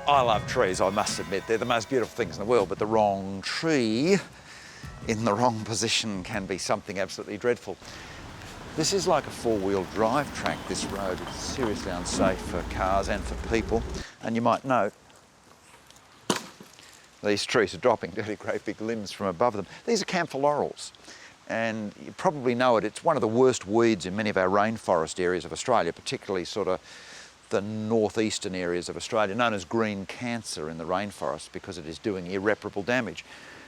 I love trees, I must admit. They're the most beautiful things in the world, but the wrong tree in the wrong position can be something absolutely dreadful. This is like a four-wheel drive track, this road. It's seriously unsafe for cars and for people. And you might note, these trees are dropping really great big limbs from above them. These are camphor laurels. And you probably know it, it's one of the worst weeds in many of our rainforest areas of Australia, particularly sort of the northeastern areas of Australia, known as green cancer in the rainforest because it is doing irreparable damage.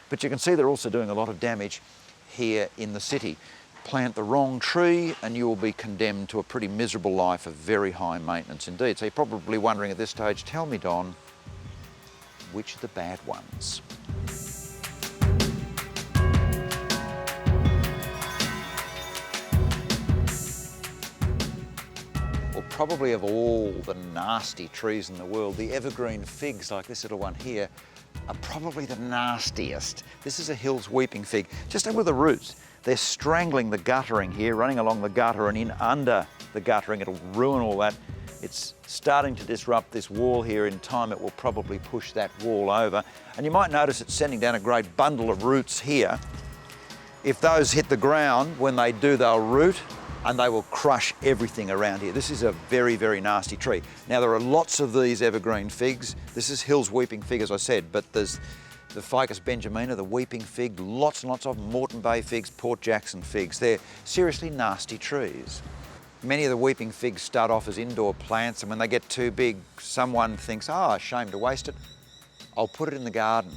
But you can see they're also doing a lot of damage here in the city. Plant the wrong tree and you will be condemned to a pretty miserable life of very high maintenance indeed. So you're probably wondering at this stage, tell me, Don, which are the bad ones? Well, probably of all the nasty trees in the world, the evergreen figs, like this little one here, are probably the nastiest. This is a Hills weeping fig. Just over the roots, they're strangling the guttering here, running along the gutter and in under the guttering. It'll ruin all that. It's starting to disrupt this wall here. In time, it will probably push that wall over. And you might notice it's sending down a great bundle of roots here. If those hit the ground, when they do, they'll root and they will crush everything around here. This is a very, very nasty tree. Now, there are lots of these evergreen figs. This is Hills weeping fig, as I said, but there's the Ficus benjamina, the weeping fig, lots and lots of Moreton Bay figs, Port Jackson figs. They're seriously nasty trees. Many of the weeping figs start off as indoor plants, and when they get too big, someone thinks, oh, shame to waste it, I'll put it in the garden.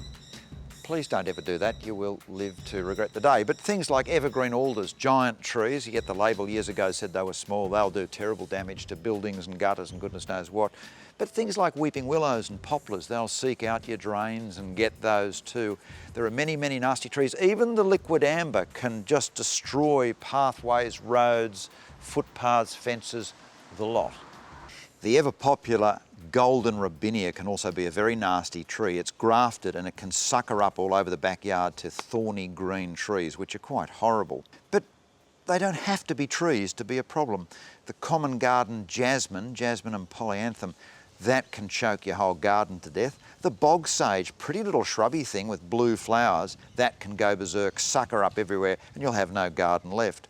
Please don't ever do that, you will live to regret the day. But things like evergreen alders, giant trees, you get the label years ago said they were small, they'll do terrible damage to buildings and gutters and goodness knows what. But things like weeping willows and poplars, they'll seek out your drains and get those too. There are many, many nasty trees. Even the liquid amber can just destroy pathways, roads, footpaths, fences, the lot. The ever popular golden robinia can also be a very nasty tree. It's grafted and it can sucker up all over the backyard to thorny green trees, which are quite horrible. But they don't have to be trees to be a problem. The common garden jasmine and polyanthum, that can choke your whole garden to death. The bog sage, pretty little shrubby thing with blue flowers, that can go berserk, sucker up everywhere, and you'll have no garden left.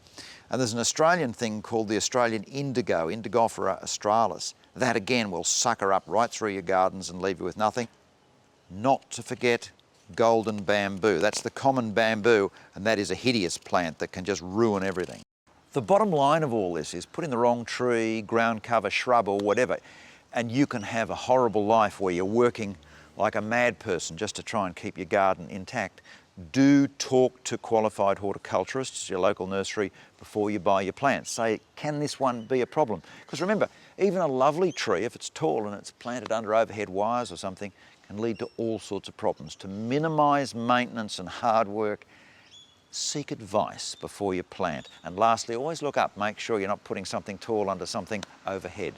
And there's an Australian thing called the Australian indigo, Indigofera australis. That again will sucker up right through your gardens and leave you with nothing. Not to forget golden bamboo. That's the common bamboo, and that is a hideous plant that can just ruin everything. The bottom line of all this is put in the wrong tree, ground cover, shrub or whatever, and you can have a horrible life where you're working like a mad person just to try and keep your garden intact. Do talk to qualified horticulturists, your local nursery, before you buy your plants. Say, can this one be a problem? Because remember, even a lovely tree, if it's tall and it's planted under overhead wires or something, can lead to all sorts of problems. To minimise maintenance and hard work, seek advice before you plant. And lastly, always look up. Make sure you're not putting something tall under something overhead.